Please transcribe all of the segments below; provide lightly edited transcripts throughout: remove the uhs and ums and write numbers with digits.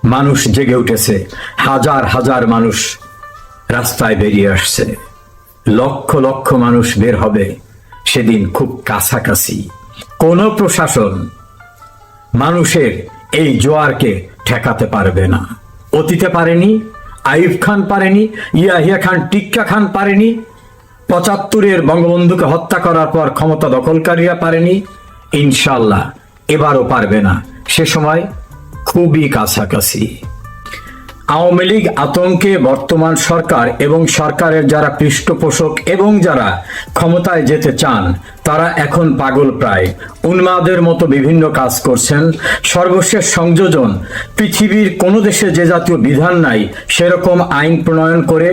মানুষ জেগে উঠেছে, হাজার হাজার মানুষ রাস্তায় বেরিয়ে আসছে, লক্ষ লক্ষ মানুষ বের হবে সেদিন খুব কাছাকাছি। কোন প্রশাসন মানুষের এই জোয়ারকে ঠেকাতে পারবে না। অতীতে পারেনি, আইয়ুব খান পারেনি, ইয়াহিয়া খান, টিক্কা খান পারেনি, ৭৫-এর বঙ্গবন্ধুকে হত্যা করার পর ক্ষমতা দখলকারীরা পারেনি, ইনশাল্লাহ এবারও পারবে না। সে সময় খুবই কাছাকাছি। আওয়ামী লীগ আতঙ্কে বর্তমান সরকার এবং সরকারের যারা পৃষ্ঠপোষক এবং যারা ক্ষমতায় যেতে চান তারা এখন পাগল প্রায়, উন্মাদের মতো বিভিন্ন কাজ করছেন। সর্বশেষ সংযোজন, পৃথিবীর কোনো দেশে যে জাতীয় বিধান নাই সেরকম আইন প্রণয়ন করে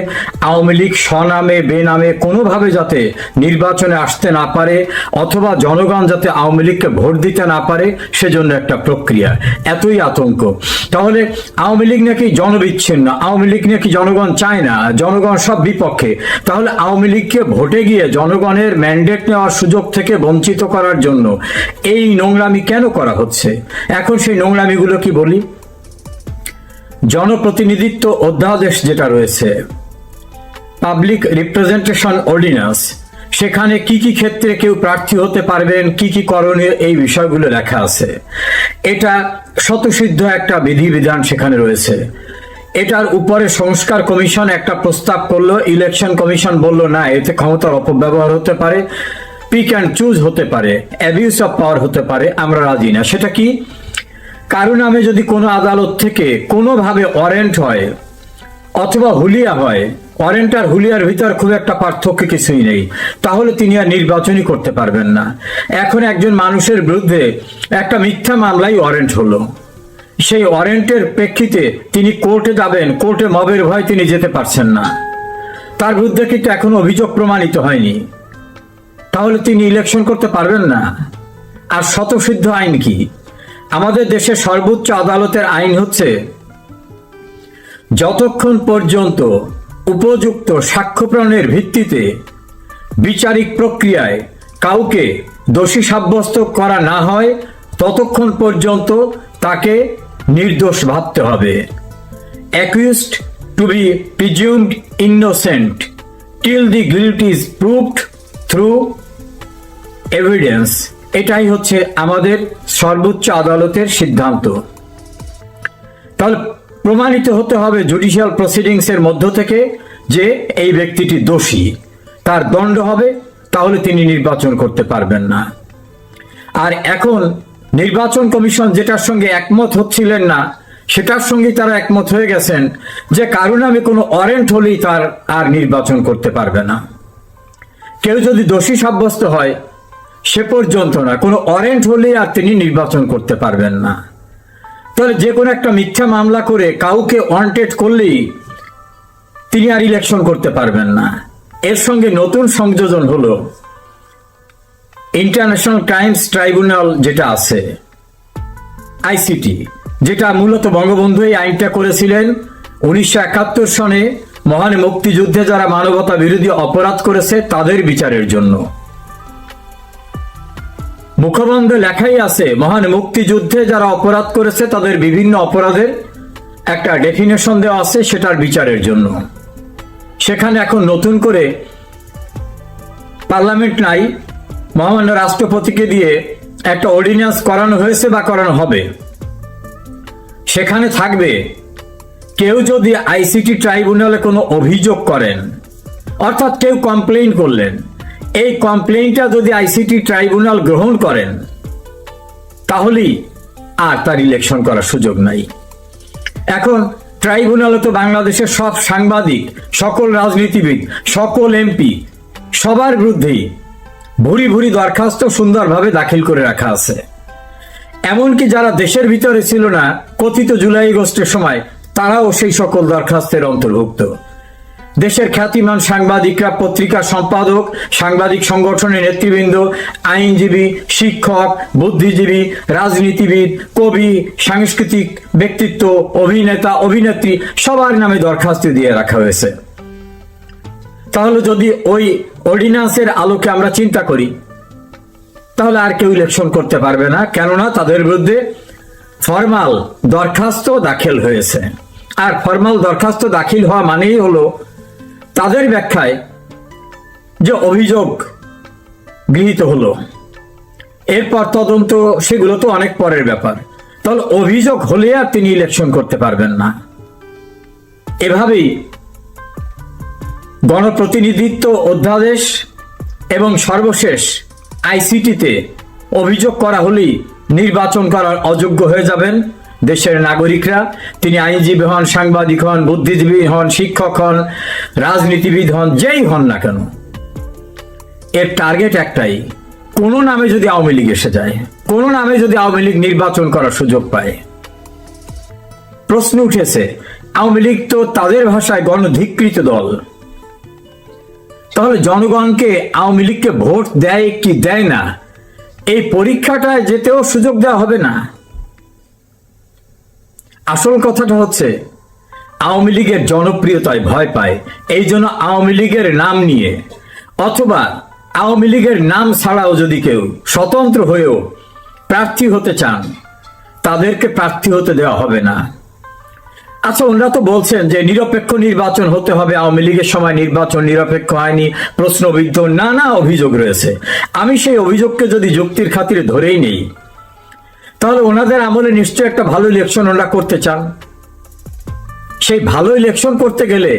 আওয়ামী লীগ স্বনামে বেনামে কোনোভাবে যাতে নির্বাচনে আসতে না পারে অথবা জনগণ যাতে আওয়ামী লীগকে ভোট দিতে না পারে সেজন্য একটা প্রক্রিয়া। এতই আতঙ্ক। তাহলে আওয়ামী লীগ নাকি জনবিচ্ছিন্ন, আওয়ামী লীগ নাকি জনগণ চায় না, জনগণ সব বিপক্ষে। তাহলে আওয়ামী লীগকে ভোটে গিয়ে জনগণের ম্যান্ডেট নেওয়ার সুযোগ থেকে বঞ্চিত করার জন্য এই নোংরামি কেন করা হচ্ছে? এখন সেই নোংরামিগুলো কি বলি। জনপ্রতিনিধিত্ব অধ্যাদেশ যেটা রয়েছে, পাবলিক রিপ্রেজেন্টেশন অর্ডিন্যান্স, সেখানে কি কি ক্ষেত্রে কেউ প্রার্থী হতে পারবেন, কি কি করণীয়, এই বিষয়গুলো লেখা আছে। এটা স্বতঃসিদ্ধ একটা বিধিবিধান সেখানে রয়েছে। এটার উপরে সংস্কার কমিশন একটা প্রস্তাব করলো, ইলেকশন কমিশন বলল না, এতে ক্ষমতার অপব্যবহার হতে পারে, পিক অ্যান্ড চুজ হতে পারে, অ্যাবিউজ অফ পাওয়ার হতে পারে, আমরা রাজি না। সেটা কি? কারো নামে যদি কোনো আদালত থেকে কোনোভাবে ওয়ারেন্ট হয় অথবা হুলিয়া হয়, ওয়ারেন্ট আর হুলিয়ার ভিতর খুব একটা পার্থক্য কিছুই নেই, তাহলে তিনি আর নির্বাচনই করতে পারবেন না। এখন একজন মানুষের বিরুদ্ধে একটা মিথ্যা মামলায় ওয়ারেন্ট হলো, সেই ওয়ারেন্টের প্রেক্ষিতে তিনি কোর্টে যাবেন, কোর্টে মবের ভয় তিনি যেতে পারছেন না, তার বিরুদ্ধে কিন্তু এখন অভিযোগ প্রমাণিত হয়নি, তাহলে তিনি ইলেকশন করতে পারবেন না। আর স্বতঃসিদ্ধ আইন কি? আমাদের দেশের সর্বোচ্চ আদালতের আইন হচ্ছে যতক্ষণ পর্যন্ত উপযুক্ত সাক্ষ্য প্রমাণের ভিত্তিতে বিচারিক প্রক্রিয়ায় কাউকে দোষী সাব্যস্ত করা না হয় ততক্ষণ পর্যন্ত তাকে নির্দোষ ভাবতে হবে। Accused to be presumed innocent till the guilt is proved through evidence. এটাই হচ্ছে আমাদের সর্বোচ্চ আদালতের সিদ্ধান্ত। তাহলে প্রমাণিত হতে হবে জুডিশিয়াল প্রসিডিংস এর মধ্য থেকে যে এই ব্যক্তিটি দোষী, তার দণ্ড হবে, তাহলে তিনি নির্বাচন করতে পারবেন না। আর এখন নির্বাচন কমিশন যেটার সঙ্গে একমত হচ্ছিলেন না সেটার সঙ্গে তারা একমত হয়ে গেছেন যে কারো নামে কোনো ওয়ারেন্ট হলেই তার আর নির্বাচন করতে পারবে না। কেউ যদি দোষী সাব্যস্ত হয় সে পর্যন্ত না, কোনো ওয়ারেন্ট হলেই আর তিনি নির্বাচন করতে পারবেন না। তাহলে যে কোনো একটা মিথ্যা মামলা করে কাউকে ওয়ান্টেড করলেই তিনি আর ইলেকশন করতে পারবেন না। এর সঙ্গে নতুন সংযোজন হলো ইন্টারন্যাশনাল ক্রাইমস ট্রাইব্যুনাল যেটা আছে, আইসিটি, যেটা মূলত বঙ্গবন্ধু এই আইনটা করেছিলেন 1971 সনে মহান মুক্তিযুদ্ধে যারা মানবতা বিরোধী অপরাধ করেছে তাদের বিচারের জন্য। মুখবন্ধে লেখাই আছে মহান মুক্তিযুদ্ধে যারা অপরাধ করেছে তাদের বিভিন্ন অপরাধের একটা ডেফিনেশন দেওয়া আছে সেটার বিচারের জন্য। সেখানে এখন নতুন করে পার্লামেন্ট নাই, মহামান্য রাষ্ট্রপতিকে দিয়ে একটা অর্ডিন্যান্স করানো হয়েছে বা করানো হবে। সেখানে থাকবে কেউ যদি আইসিটি ট্রাইব্যুনালে কোনো অভিযোগ করেন, অর্থাৎ কেউ কমপ্লেইন করলেন, এই কমপ্লেইনটা যদি আইসিটি ট্রাইব্যুনাল গ্রহণ করেন তাহলেই আর তার ইলেকশন করার সুযোগ নাই। এখন ট্রাইব্যুনালে তো বাংলাদেশের সব সাংবাদিক, সকল রাজনীতিবিদ, সকল এমপি সবার বিরুদ্ধেই ভুরি ভুরি দরখাস্ত সুন্দরভাবে দাখিল করে রাখা আছে। এমনকি যারা দেশের ভিতরে ছিল না কথিত জুলাই আগস্টের সময় তারাও সেই সকল দরখাস্তের অন্তর্ভুক্ত। দেশের খ্যাতিমান সাংবাদিকরা, পত্রিকা সম্পাদক, সাংবাদিক সংগঠনের নেতৃবৃন্দ, আইনজীবী, শিক্ষক, বুদ্ধিজীবী, রাজনীতিবিদ, কবি, সাংস্কৃতিক ব্যক্তিত্ব, অভিনেতা, অভিনেত্রী সবার নামে দরখাস্ত দিয়ে রাখা হয়েছে। তাহলে যদি ওই অর্ডিন্যান্সের আলোকে আমরা চিন্তা করি তাহলে আর কেউ ইলেকশন করতে পারবে না, কেননা তাদের বিরুদ্ধে ফরমাল দরখাস্ত দাখিল হয়েছে। আর ফরমাল দরখাস্ত দাখিল হওয়া মানেই হলো তাদের ব্যাখ্যায় যে অভিযোগ গৃহীত হলো, এরপর তদন্ত সেগুলো তো অনেক পরের ব্যাপার। তাহলে অভিযোগ হলে আর তিনি ইলেকশন করতে পারবেন না। এভাবেই গণপ্রতিনিধিত্ব অধ্যাদেশ এবং সর্বশেষ আইসিটিতে অভিযোগ করা হলেই নির্বাচন করার অযোগ্য হয়ে যাবেন দেশের নাগরিকরা। তিনি আইনজীবী হন, সাংবাদিক হন, বুদ্ধিজীবী হন, শিক্ষক হন, রাজনীতিবিদ হন, যেই হন না কেন, এর টার্গেট একটাই, কোন নামে যদি আওয়ামী লীগ এসে যায়, কোন নামে যদি আওয়ামী লীগ নির্বাচন করার সুযোগ পায়। প্রশ্ন উঠেছে, আওয়ামী লীগ তো তাদের ভাষায় গণধিকৃত দল, তাহলে জনগণকে আওয়ামী লীগকে ভোট দেয় কি দেয় না, এই পরীক্ষাটায় যেতেও সুযোগ দেওয়া হবে না। আসল কথাটা হচ্ছে আওয়ামী লীগের জনপ্রিয়তায় ভয় পায়, এই জন্য আওয়ামী লীগের নাম নিয়ে অথবা আওয়ামী লীগের নাম ছাড়াও যদি কেউ স্বতন্ত্র হয়েও প্রার্থী হতে চান, তাদেরকে প্রার্থী হতে দেওয়া হবে না। আচ্ছা, ওনারা তো বলছেন যে নিরপেক্ষ নির্বাচন হতে হবে, আওয়ামী লীগের সময় নির্বাচন নিরপেক্ষ হয়নি, প্রশ্নবিদ্ধ নানা অভিযোগ রয়েছে। আমি সেই অভিযোগকে যদি যুক্তির খাতিরে ধরেই নেই, তাহলে ওনাদের আমলে নিশ্চয় একটা ভালো ইলেকশন ওনারা করতে চান। সেই ভালো ইলেকশন করতে গেলে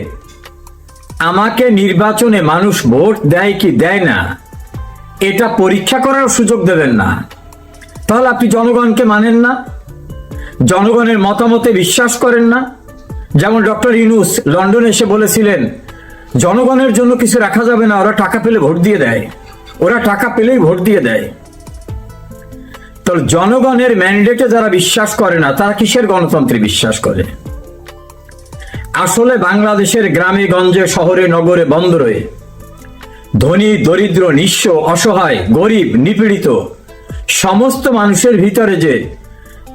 আমাকে নির্বাচনে মানুষ ভোট দেয় কি দেয় না এটা পরীক্ষা করার সুযোগ দেবেন না। তাহলে আপনি জনগণকে মানেন না, জনগণের মতামতে বিশ্বাস করেন না। যেমন ডক্টর ইউনূস লন্ডনে এসে বলেছিলেন, জনগণের জন্য কিছু রাখা যাবে না, ওরা টাকা পেলে ভোট দিয়ে দেয়, ওরা টাকা পেলেই ভোট দিয়ে দেয়। তো জনগণের ম্যান্ডেটে যারা বিশ্বাস করে না, তারা কিসের গণতন্ত্রে বিশ্বাস করে? আসলে বাংলাদেশের গ্রামে গঞ্জে শহরে নগরে বন্দরে ধনী দরিদ্র নিঃস্ব অসহায় গরিব নিপীড়িত সমস্ত মানুষের ভিতরে যে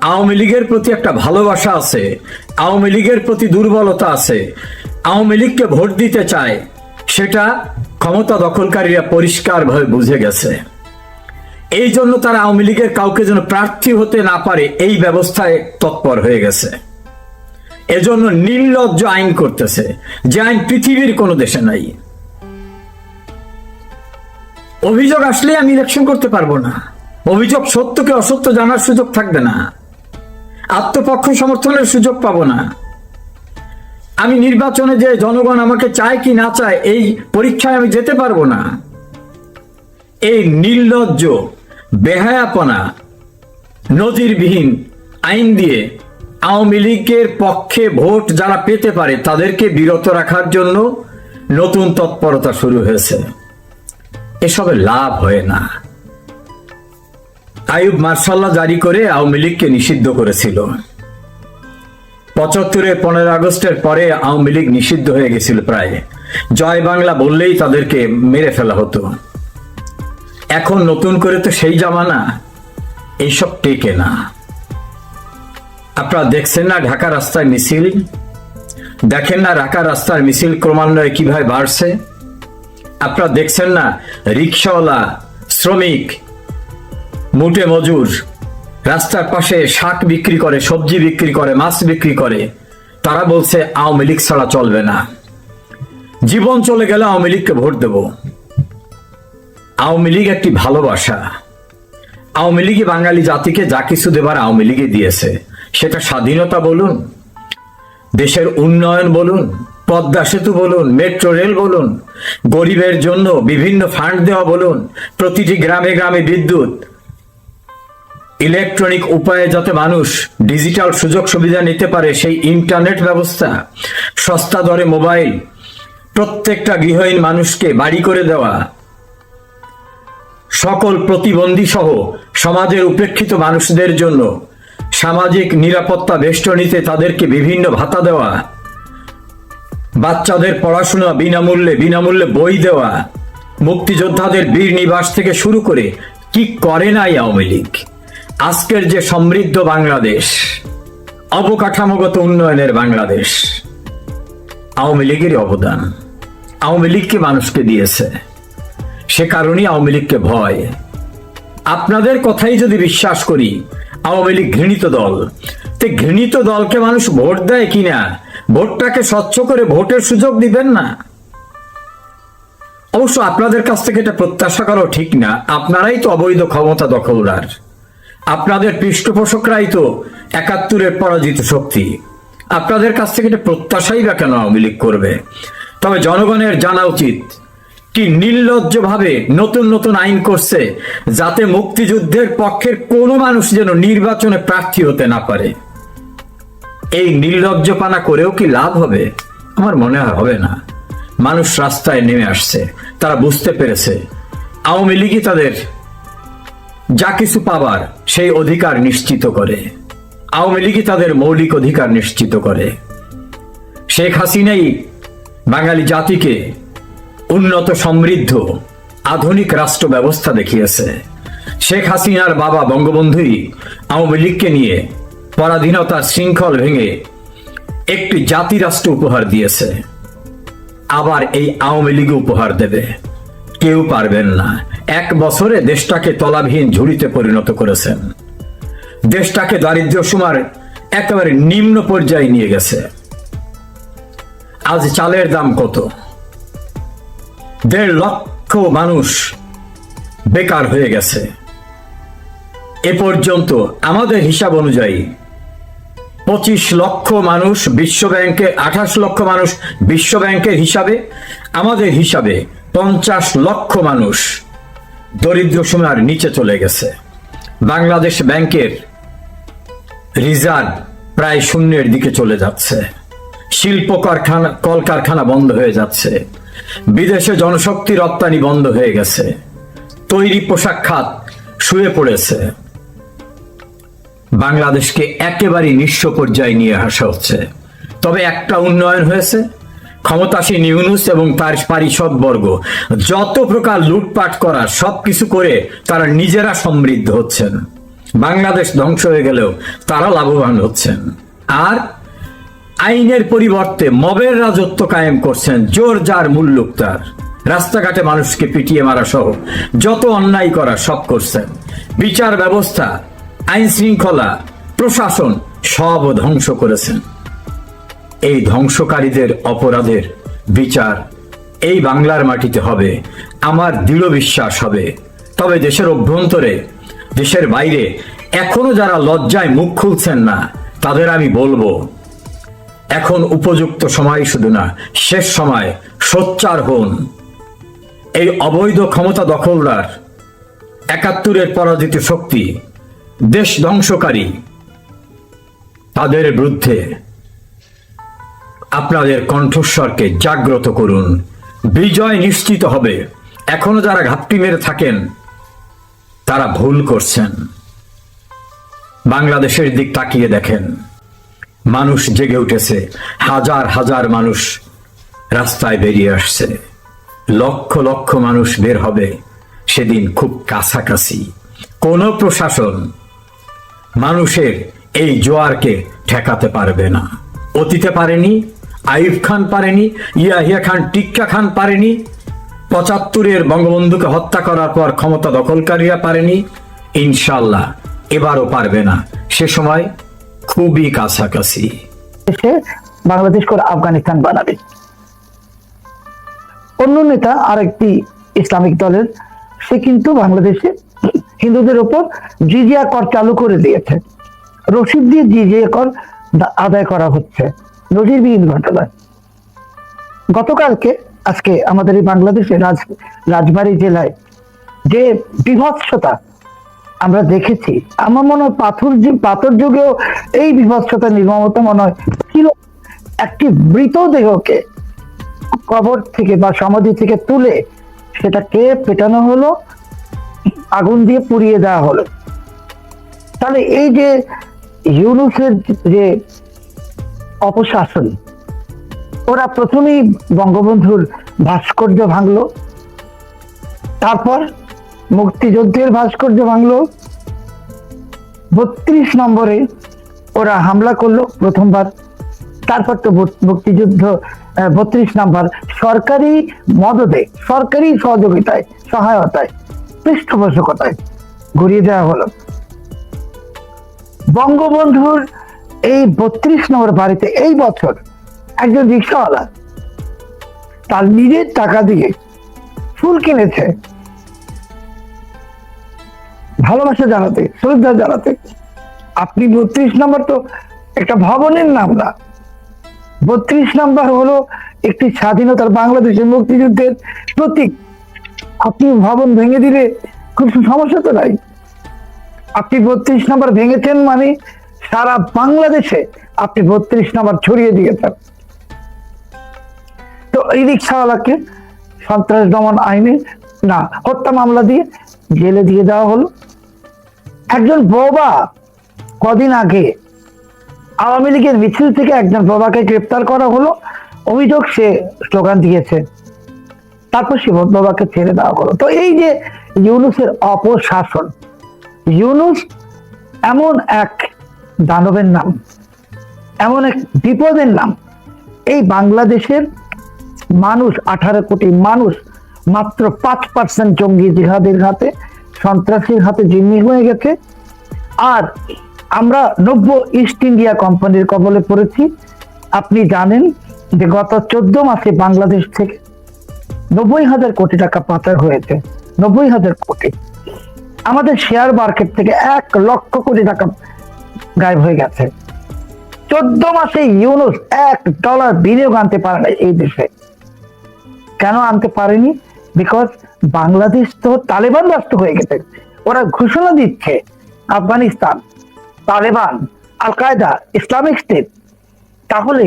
আওয়ামী লীগের প্রতি একটা ভালোবাসা আছে, আওয়ামী লীগের প্রতি দুর্বলতা আছে, আওয়ামী লীগকে ভোট দিতে চায়, সেটা ক্ষমতা দখলকারীরা পরিষ্কারভাবে বুঝে গেছে। এই জন্য তারা আওয়ামী লীগের কাউকে যেন প্রার্থী হতে না পারে এই ব্যবস্থায় তৎপর হয়ে গেছে। এজন্য নির্লজ্জ আইন করতেছে, যে আইন পৃথিবীর কোনো দেশে নাই। অভিযোগ আসলে আমি ইলেকশন করতে পারবো না, অভিযোগ সত্যকে অসত্য জানার সুযোগ থাকবে না, আত্মপক্ষ সমর্থনের সুযোগ পাবো না। আমি নির্বাচনে যে জনগণ আমাকে চায় কি না চায় এই পরীক্ষায় আমি যেতে পারবো না। এই নির্লজ্জ বেহায়াপনা নজিরবিহীন আইন দিয়ে আওয়ামী লীগের পক্ষে ভোট যারা পেতে পারে তাদেরকে বিরত রাখার জন্য নতুন তৎপরতা শুরু হয়েছে। এসবে লাভ হয় না। আইয়ুব মার্শাল্লাহ জারি করে আওয়ামী লীগকে নিষিদ্ধ করেছিল। ৭৫-এ ১৫ আগস্টের পরে আওয়ামী লীগ নিষিদ্ধ হয়ে গেছিল প্রায়। জয় বাংলা বললেই তাদেরকে মেরে ফেলা হতো। এখন নতুন করে তো সেই জামানা, এইসব টেকে না। আপনারা দেখছেন না ঢাকা রাস্তায় মিছিল, দেখেন না ঢাকা রাস্তার মিছিল ক্রমান্বয়ে কিভাবে বাড়ছে। আপনারা দেখছেন না রিক্সাওয়ালা, শ্রমিক, মুটে মজুর রাস্তার পাশে শাক বিক্রি করে, সবজি বিক্রি করে, মাছ বিক্রি করে, তারা বলছে আওয়ামী লীগ ছাড়া চলবে না, জীবন চলে গেলে আওয়ামী লীগকে ভোট দেব। আওয়ামী লীগ একটি ভালোবাসা। আওয়ামী লীগই বাঙালি জাতিকে যা কিছু দেবার আওয়ামী লীগই দিয়েছে। সেটা স্বাধীনতা বলুন, দেশের উন্নয়ন বলুন, পদ্মা সেতু বলুন, মেট্রো রেল বলুন, গরিবের জন্য বিভিন্ন ফান্ড দেওয়া বলুন, প্রতিটি গ্রামে গ্রামে বিদ্যুৎ, ইলেকট্রনিক উপায়ে যাতে মানুষ ডিজিটাল সুযোগ সুবিধা নিতে পারে সেই ইন্টারনেট ব্যবস্থা, সস্তা দরে মোবাইল, প্রত্যেকটা গৃহহীন মানুষকে বাড়ি করে দেওয়া, সকল প্রতিবন্ধী সহ সমাজের উপেক্ষিত মানুষদের জন্য সামাজিক নিরাপত্তা বেষ্টনীতে তাদেরকে বিভিন্ন ভাতা দেওয়া, বাচ্চাদের পড়াশোনা বিনামূল্যে বই দেওয়া, মুক্তিযোদ্ধাদের বীর নিবাস থেকে শুরু করে কি করে নাই আওয়ামী লীগ। আজকের যে সমৃদ্ধ বাংলাদেশ, অবকাঠামোগত উন্নয়নের বাংলাদেশ, আওয়ামী লীগের অবদান। আওয়ামী লীগকে মানুষকে দিয়েছে, সে কারণেই আওয়ামী লীগকে ভয়। আপনাদের কথাই যদি বিশ্বাস করি, আওয়ামী লীগ ঘৃণিত দল। তো ঘৃণিত দলকে মানুষ ভোট দেয় কিনা, ভোটটাকে স্বচ্ছ করে ভোটের সুযোগ দিবেন না। অবশ্য আপনাদের কাছ থেকে এটা প্রত্যাশা করাও ঠিক না, আপনারাই তো অবৈধ ক্ষমতা দখলদার, আপনাদের পৃষ্ঠপোষকরাই তো ৭১-এর পরাজিত শক্তি। আপনাদের কাছ থেকে এটা প্রত্যাশাই বা কেন আওয়ামী লীগ করবে? তবে জনগণের জানা উচিত কি নির্লজ্জভাবে নতুন নতুন আইন করছে যাতে মুক্তিযুদ্ধের পক্ষের কোনো মানুষ যেন নির্বাচনে প্রার্থী হতে না পারে। এই নির্লজ্জপানা করেও কি লাভ হবে? আমার মনে হয় হবে না। মানুষ রাস্তায় নেমে আসছে, তারা বুঝতে পেরেছে আওয়ামী লীগই তাদের যা কিছু পাবার সেই অধিকার নিশ্চিত করে, আওয়ামী লীগই তাদের মৌলিক অধিকার নিশ্চিত করে। শেখ হাসিনাই বাঙালি জাতিকে উন্নত সমৃদ্ধ আধুনিক রাষ্ট্র ব্যবস্থা দেখিয়েছে। শেখ হাসিনার বাবা বঙ্গবন্ধুই আওয়ামী লীগকে নিয়ে পরাধীনতার শৃঙ্খল ভেঙে একটি জাতি রাষ্ট্র উপহার দিয়েছে। আবার এই আওয়ামী লীগ উপহার দেবে? কেউ পারবেন না। ১ বছরে দেশটাকে তলাবিহীন ঝুড়িতে পরিণত করেছেন, দেশটাকে দারিদ্র্য সীমার একেবারে নিম্ন পর্যায়ে নিয়ে গেছে। আজ চালের দাম কত? ১.৫ লক্ষ মানুষ বেকার হয়ে গেছে। এ পর্যন্ত আমাদের হিসাব অনুযায়ী ২৫ লক্ষ মানুষ বিশ্বব্যাংকে, ২৮ লক্ষ মানুষ বিশ্বব্যাংকের হিসাবে, আমাদের হিসাবে ৫০ লক্ষ মানুষ দরিদ্র সীমার নিচে চলে গেছে। বাংলাদেশ ব্যাংকের রিজার্ভ প্রায় শূন্যের দিকে চলে যাচ্ছে। শিল্প কারখানা, কলকারখানা বন্ধ হয়ে যাচ্ছে। বিদেশে জনশক্তি রপ্তানি বন্ধ হয়ে গেছে। তৈরি পোশাক খাত শুয়ে পড়েছে। বাংলাদেশকে একেবারে নিঃস্ব পর্যায়ে নিয়ে আসা হচ্ছে। তবে একটা উন্নয়ন হয়েছে, ক্ষমতাসীন ইউনূস এবং তার পারিষদবর্গ যত প্রকার লুটপাট করা সবকিছু করে তারা নিজেরা সমৃদ্ধ হচ্ছেন। বাংলাদেশ ধ্বংস হয়ে গেলেও তারা লাভবান হচ্ছেন। আর আইনের পরিবর্তে মবের রাজত্ব কায়েম করছেন, জোর যার মুল্লুক তার। রাস্তাঘাটে মানুষকে পিটিয়ে মারা সহ যত অন্যায় করা সব করছেন। বিচার ব্যবস্থা, আইন শৃঙ্খলা, প্রশাসন সব ধ্বংস করেছেন। এই ধ্বংসকারীদের অপরাধের বিচার এই বাংলার মাটিতে হবে, আমার দৃঢ় বিশ্বাস হবে। তবে দেশের অভ্যন্তরে, দেশের বাইরে এখনো যারা লজ্জায় মুখ খুলছেন না, তাদের আমি বলবো এখন উপযুক্ত সময়, শুধু না শেষ সময়, সোচ্চার হন। এই অবৈধ ক্ষমতা দখলদার, ৭১-এর পরাজিত শক্তি, দেশ ধ্বংসকারী, তাদের বিরুদ্ধে আপনাদের কণ্ঠস্বরকে জাগ্রত করুন। বিজয় নিশ্চিত হবে। এখনো যারা ঘাপটি মেরে থাকেন তারা ভুল করছেন। বাংলাদেশের দিক তাকিয়ে দেখেন, মানুষ জেগে উঠেছে। হাজার হাজার মানুষ রাস্তায় বেরিয়ে আসছে। লক্ষ লক্ষ মানুষ বের হবে সেদিন খুব কাছাকাছি। কোন প্রশাসন মানুষের এই জোয়ারকে ঠেকাতে পারবে না। অতীতে পারেনি, আইয়ুব খান পারেনি, ইয়াহিয়া খান, টিক্কা খান পারেনি, ৭৫-এর বঙ্গবন্ধুকে হত্যা করার পর ক্ষমতা দখলকারীরা পারেনি। ইনশাল্লাহ এবারও পারবে না। সে সময় খুবই কাছাকাছি। বাংলাদেশ করে আফগানিস্তান বানাবে। অন্য নেতা আরেকটি ইসলামিক দলের, সে কিন্তু বাংলাদেশে হিন্দুদের উপর জিজিয়া কর চালু করে দিয়েছে। রসিদ দিয়ে জিজিয়া কর আদায় করা হচ্ছে, নজিরবিহীন ঘটনা। গতকালকে, আজকে আমাদের এই বাংলাদেশের রাজবাড়ী জেলায় যে বিভৎসতা আমরা দেখেছি, আমার মনে হয় পাথর যুগেও এই বিভৎসতা, নির্মমতা মনে হয় ছিল। একটি মৃতদেহকে কবর থেকে বা সমাধি থেকে তুলে সেটাকে পেটানো হলো, আগুন দিয়ে পুড়িয়ে দেওয়া হলো। তাহলে এই যে ইউনূসের যে অপশাসন, ওরা প্রথমেই বঙ্গবন্ধুর ভাস্কর্য ভাঙলো, তারপর মুক্তিযুদ্ধের ভাস্কর্য ভাঙলো, ৩২ নম্বরে ওরা হামলা করলো প্রথমবার। তারপর তো মুক্তিযুদ্ধ ৩২ নম্বর সরকারি মদদে, সরকারি সহযোগিতায়, সহায়তায়, পৃষ্ঠপোষকতায় ঘুরিয়ে দেওয়া হলো। বঙ্গবন্ধুর এই 32 নম্বর বাড়িতে এই বছর একজন রিক্সাওয়ালা তার নিজের টাকা দিয়ে ফুল কিনেছে ভালোবাসা জানাতে, শ্রদ্ধা জানাতে। আপনি 32 নম্বর তো একটা ভবনের নাম না, 32 নম্বর হলো একটি স্বাধীনতার বাংলাদেশের মুক্তিযুদ্ধের প্রতীক। আপনি ভবন ভেঙে দিলে খুব সমস্যা তো নাই। আপনি 32 নম্বর ভেঙেছেন মানে সারা বাংলাদেশে আপনি 32 নম্বর ছড়িয়ে দিয়েছেন। তো এই রিক্সাওয়ালাকে সন্ত্রাস দমন আইনে না হত্যা মামলা দিয়ে জেলে দিয়ে দেওয়া হলো। একজন বোবা কদিন আগে আওয়ামী লীগের মিছিল থেকে একজন বোবাকে গ্রেপ্তার করা হলো, অভিযোগ সে স্লোগান দিয়েছে, তারপর সে বোবাকে ছেড়ে দেওয়া হলো। তো এই যে ইউনূসের অপশাসন, ইউনূস এমন এক দানবের নাম, এমন এক বিপদের নাম। এই বাংলাদেশের মানুষ 18 কোটি মানুষ মাত্র 5% জঙ্গি জিহাদের হাতে, সন্ত্রাসীর হাতে জিম্মি হয়ে গেছে। আর আমরা 90 ইস্ট ইন্ডিয়া কোম্পানির কবলে পড়েছি। আপনি জানেন যে গত 14 মাসে বাংলাদেশ থেকে 90,000 কোটি টাকা পাচার হয়েছে, 90,000 কোটি। আমাদের শেয়ার মার্কেট থেকে 1 লক্ষ কোটি টাকা গায়েব হয়ে গেছে। 14 মাসে ইউনূস $1 বিনিয়োগ আনতে পারে না এই দেশে। কেন আনতে পারেনি? বিকজ বাংলাদেশ তো তালেবান রাষ্ট্র হয়ে গেছে। ওরা ঘোষণা দিচ্ছে আফগানিস্তান, তালেবান, আল কায়দা, ইসলামিক স্টেট। তাহলে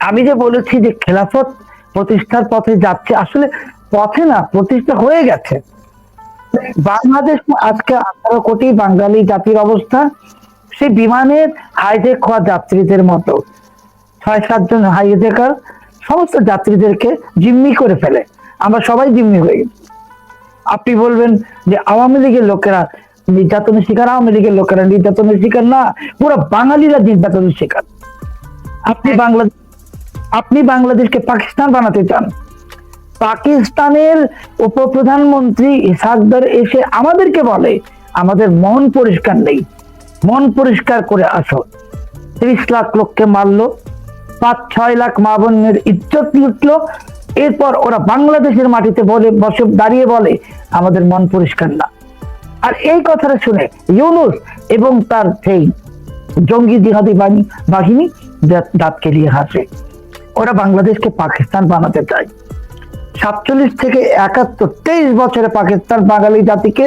আমি যে বলেছি যে খেলাফত প্রতিষ্ঠার পথে যাচ্ছে, আসলে পথে না, প্রতিষ্ঠা হয়ে গেছে। বাংলাদেশ আজকে 18 কোটি বাঙালি জাতির অবস্থা সেই বিমানের হাইজেক হওয়া যাত্রীদের মতো। 6-7 জন হাইজেকার সমস্ত যাত্রীদেরকে জিম্মি করে ফেলে, আমরা সবাই জিম্মি হয়ে গেছি। আপনি বলবেন যে আওয়ামী লীগের লোকেরা নির্যাতনের শিকার, আওয়ামী লীগের লোকেরা নির্যাতনের শিকার না, পুরো বাঙালিরা নির্যাতনের শিকার। আপনি বাংলাদেশকে পাকিস্তান বানাতে চান। পাকিস্তানের উপপ্রধানমন্ত্রী ইসহাকদার এসে আমাদেরকে বলে আমাদের মন পরিষ্কার নেই, মন পরিষ্কার করে আসো। 30 লাখ লোককে মারলো, 5-6 লাখ মা বোনের ইজ্জত লুটলো। এরপর ওরা বাংলাদেশের মাটিতে বসে দাঁড়িয়ে বলে আমাদের মন পরিষ্কার না। আর এই কথাটা শুনে ইউনূস এবং তার সেই জঙ্গি জিহাদি বাহিনী দাঁত কেলিয়ে হাসে। ওরা বাংলাদেশকে পাকিস্তান বানাতে চায়। 47 থেকে 71, 23 বছরে পাকিস্তান বাঙালি জাতিকে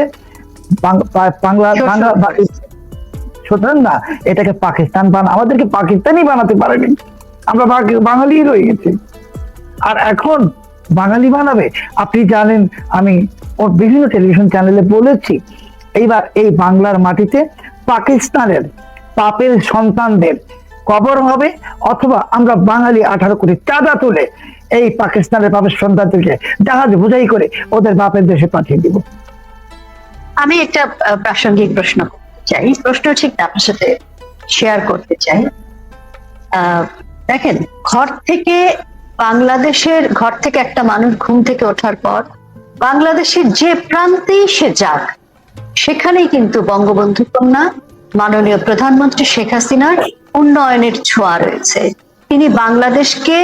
সুতরাং না, এটাকে পাকিস্তান আমাদেরকে পাকিস্তানই বানাতে পারেনি, আমরা বাঙালি রয়ে গেছি। আর এখন বাঙালি বানাবে। আপনি জানেন আমি বিভিন্ন টেলিভিশন চ্যানেলে বলেছি, এইবার এই বাংলার মাটিতে পাকিস্তানের পাপের সন্তানদের কবর হবে, অথবা আমরা বাঙালি 18 কোটি চাঁদা তুলে এই পাকিস্তানের পাপের সন্তানদেরকে জাহাজ বোঝাই করে ওদের বাপের দেশে পাঠিয়ে দিব। আমি একটা প্রাসঙ্গিক প্রশ্ন চাই, প্রশ্ন ঠিক আপনার সাথে শেয়ার করতে চাই। দেখেন, বাংলাদেশের ঘর থেকে একটা মানুষ ঘুম থেকে ওঠার পর বাংলাদেশের যে প্রান্তেই সে যাক, সেখানেই কিন্তু বঙ্গবন্ধু কন্যা মাননীয় প্রধানমন্ত্রী শেখ হাসিনার উন্নয়নের ছোঁয়া রয়েছে। তিনি বাংলাদেশকে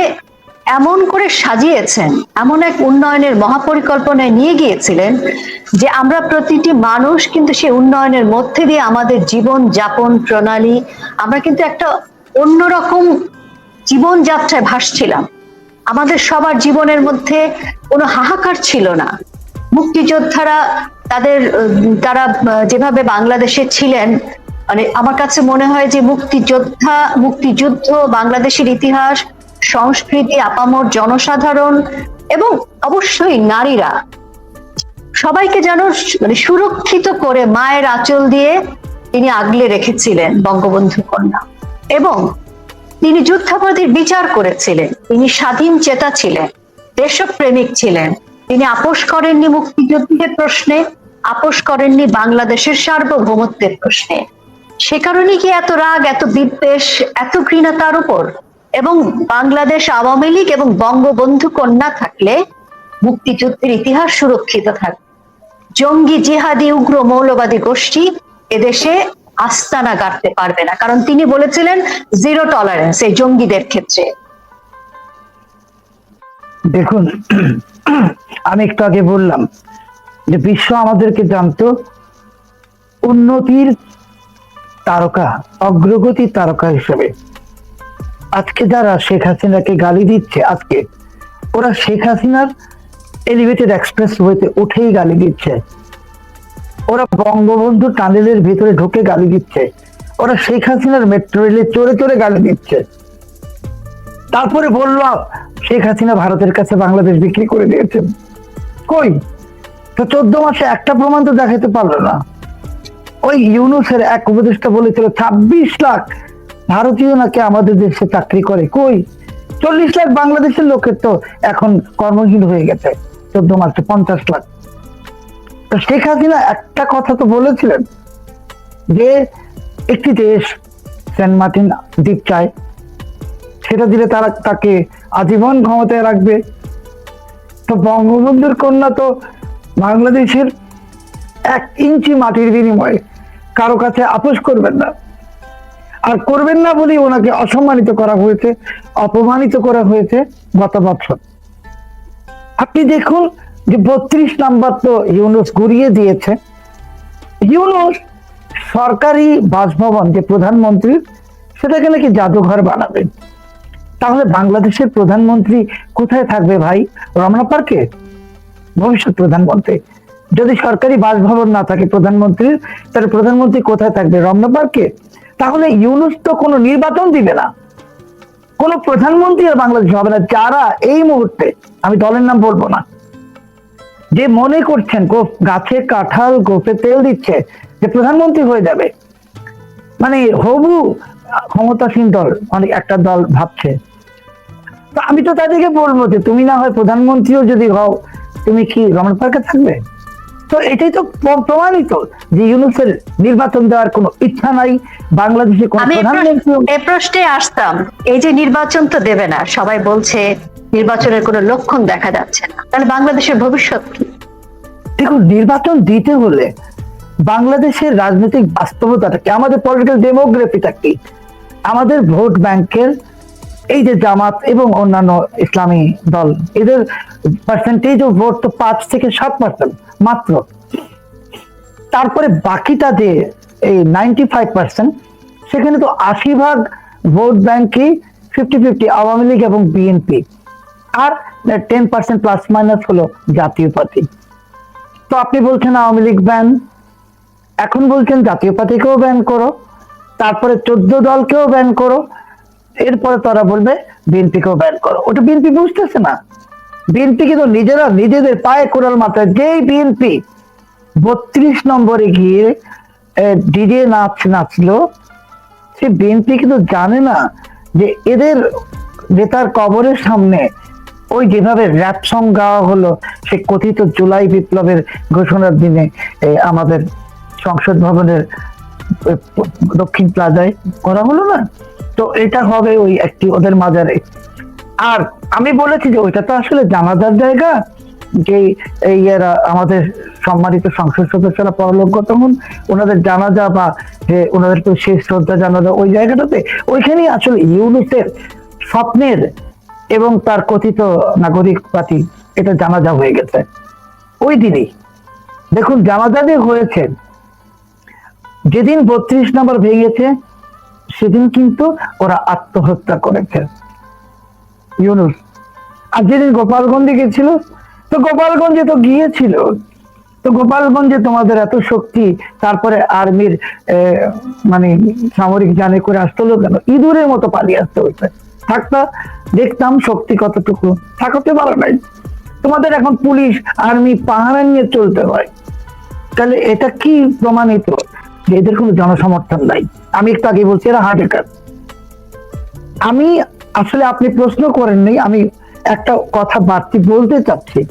এমন করে সাজিয়েছেন, এমন এক উন্নয়নের মহাপরিকল্পনায় নিয়ে গিয়েছিলেন যে আমরা প্রতিটি মানুষ কিন্তু সেই উন্নয়নের মধ্যে দিয়ে আমাদের জীবন যাপন প্রণালী, আমরা কিন্তু একটা অন্যরকম জীবনযাত্রায় ভাসছিলাম। আমাদের সবার জীবনের মধ্যে কোনো হাহাকার ছিল না। মুক্তিযোদ্ধারা তারা যেভাবে বাংলাদেশে ছিলেন, মানে আমার কাছে মনে হয় যে মুক্তিযুদ্ধ, বাংলাদেশের ইতিহাস, সংস্কৃতি, আপামর জনসাধারণ এবং অবশ্যই নারীরা সবাইকে যেন মানে সুরক্ষিত করে মায়ের আঁচল দিয়ে তিনি আগলে রেখেছিলেন বঙ্গবন্ধু কন্যা। এবং তিনি যুদ্ধাপরাধীর বিচার করেছিলেন, তিনি স্বাধীন চেতা ছিলেন, দেশপ্রেমিক ছিলেন। তিনি আপোষ করেননি মুক্তিযুদ্ধের প্রশ্নে, আপোষ করেননি বাংলাদেশের সার্বভৌমত্বের প্রশ্নে। সে কারণে কি এত রাগ, এত বিদ্বেষ, এত ঘৃণা তার উপর? এবং বাংলাদেশ আওয়ামী লীগ এবং বঙ্গবন্ধু কন্যা থাকলে মুক্তিযুদ্ধের ইতিহাস সুরক্ষিত থাকবে। জঙ্গি জিহাদি উগ্র মৌলবাদী গোষ্ঠী এদেশে আস্তানা গাড়তে পারবে না, কারণ তিনি বলেছিলেন জিরো টলারেন্স এই জঙ্গিদের ক্ষেত্রে। দেখুন, আমি একটু আগে বললাম যে বিশ্ব আমাদেরকে জানতো উন্নতির তারকা, অগ্রগতির তারকা হিসেবে। আজকে যারা শেখ হাসিনাকে গালি দিচ্ছে, আজকে ওরা শেখ হাসিনার এলিভেটেড এক্সপ্রেস ওয়েতে উঠেই গালি দিচ্ছে, ওরা বঙ্গবন্ধু টানেলের ভিতরে ঢুকে গালি দিচ্ছে, ওরা শেখ হাসিনার মেট্রো রেলে চড়ে চড়ে গালি দিচ্ছে। তারপরে বললো শেখ হাসিনা ভারতের কাছে বাংলাদেশ বিক্রি করে দিয়েছেন। কই? তো 14 মাসে একটা প্রমাণ তো দেখাতে পারলো না। ওই ইউনূসের এক উপদেষ্টা বলেছিল 26 লাখ ভারতীয় নাকি আমাদের দেশে চাকরি করে। কই? 40 লাখ বাংলাদেশের লোকের তো এখন কর্মহীন হয়ে গেছে 14 মাসে 50 লাখ। তো শেখ হাসিনা একটা কথা তো বলেছিলেন যে একটি দেশ সেন্ট মার্টিন দ্বীপ চায়, সেটা দিলে তারা তাকে আজীবন ক্ষমতায় রাখবে। তো বঙ্গবন্ধুর কন্যা তো বাংলাদেশের 1 ইঞ্চি মাটির বিনিময়ে কারো কাছে আপোষ করবেন না, আর করবেন না বলেই ওনাকে অসম্মানিত করা হয়েছে, অপমানিত করা হয়েছে গত বছর। আপনি দেখুন যে 32 নাম্বার তো ইউনূস ঘুরিয়ে দিয়েছে। ইউনূস সরকারি বাসভবন যে প্রধানমন্ত্রী, সেটাকে নাকি জাদুঘর বানাবেন। তাহলে বাংলাদেশের প্রধানমন্ত্রী কোথায় থাকবে ভাই? রমনা পার্কে? ভবিষ্যৎ প্রধানমন্ত্রী যদি সরকারি বাসভবন না থাকে প্রধানমন্ত্রীর, তাহলে প্রধানমন্ত্রী কোথায় থাকবে? রমনা পার্কে? তাহলে ইউনূস তো কোনো নির্বাচন দিবে না, কোনো প্রধানমন্ত্রী আর বাংলাদেশ হবে না। যারা এই মুহূর্তে, আমি দলের নাম বলবো না, যে মনে করছেন গাছে কাঁঠাল গোপে তেল দিচ্ছে যে প্রধানমন্ত্রী হয়ে যাবে, মানে হবু ক্ষমতাসীন দল, অনেক একটা দল ভাবছে, তো আমি তো তাদেরকে বলবো যে তুমি না হয় প্রধানমন্ত্রীও যদি হও, তুমি কি রমনা পার্কে থাকবে? তো এটাই তো প্রমাণিত যে ইউনূসের নির্বাচন দেওয়ার কোনো ইচ্ছা নাই, বাংলাদেশে কোনো আমি প্রধানমন্ত্রী। এ প্রশ্নে আসতাম, এই যে নির্বাচন তো দেবে না, সবাই বলছে নির্বাচনের কোনো লক্ষণ দেখা যাচ্ছে না, তাহলে বাংলাদেশের ভবিষ্যৎ কি? দেখুন, নির্বাচন দিতে হলে বাংলাদেশের রাজনৈতিক বাস্তবতাটা কি, আমাদের পলিটিক্যাল ডেমোগ্রাফিটা কি, আমাদের ভোট ব্যাংকের এই যে জামাত এবং অন্যান্য ইসলামী দল, এদের পার্সেন্টেজ অফ ভোট তো 5 থেকে 7% মাত্র। তারপরে বাকিটা যে এই 95%, সেখানে তো 80% ভোট ব্যাংকই 50-50 আওয়ামী লীগ এবং বিএনপি, আর 10% প্লাস মাইনাস হলো জাতীয় পার্টি। তো আপনি বলছেন আওয়ামী লীগ ব্যান, এখন বলছেন জাতীয় পার্টিকেও ব্যান করো, তারপরে 14 দলকেও ব্যান করো, এরপরে তারা বলবে বিএনপিকেও ব্যান করো। ওটা বিএনপি বুঝতেছে না। বিএনপি কিন্তু নিজেরা নিজেদের পায়ে কোরাল মাথায়, যেই বিএনপি 32 নম্বরে গিয়ে ডিজে নাচলো, সে বিএনপি কিন্তু জানে না যে এদের নেতার কবরের সামনে ওই যেভাবে র‍্যাপ সং গাওয়া হলো, সে কথিত জুলাই বিপ্লবের ঘোষণার দিনে আমাদের সংসদ ভবনের দক্ষিণ প্লাজায় করা হলো না, তো এটা হবে ওই একটি ওদের মাজারে। আর আমি বলেছি যে ওইটা তো আসলে জানাজার জায়গা, যে এরা আমাদের সম্মানিত সংসদ সদস্যরা পরলোকগত হন, ওনাদের জানাজা বা যে ওনাদেরকে শেষ শ্রদ্ধা জানাজা ওই জায়গাটাতে, ওইখানেই আসলে ইউনূসের স্বপ্নের এবং তার কথিত নাগরিক পার্টি এটা জানাজা হয়ে গেছে ওই দিনই। দেখুন, জানাজা যে হয়েছে যেদিন 32 নম্বর ভেঙেছে, সেদিন কিন্তু ওরা আত্মহত্যা করেছে ইউনূস। আর যেদিন গোপালগঞ্জে গেছিল, তো গোপালগঞ্জে তো গিয়েছিল, তো গোপালগঞ্জে তোমাদের এত শক্তি, তারপরে আর্মির মানে সামরিক জানে করে আসতে হলো কেন? ইঁদুরের মতো পালিয়ে আসতে হয়েছে। থাকতা দেখতাম শক্তি কতটুকু, থাকতে পারো নাই। তোমাদের এখন পুলিশ আর্মি পাহারা নিয়ে চলতে হয়। তাহলে এটা কি প্রমাণিত যে এদের কোনো জনসমর্থন নাই? আমি একটু আগে বলছি এরা হার্ট অ্যাটাক। আমি আসলে, আপনি প্রশ্ন করেননি, আমি একটা কথা বাড়তি বলতে চাচ্ছি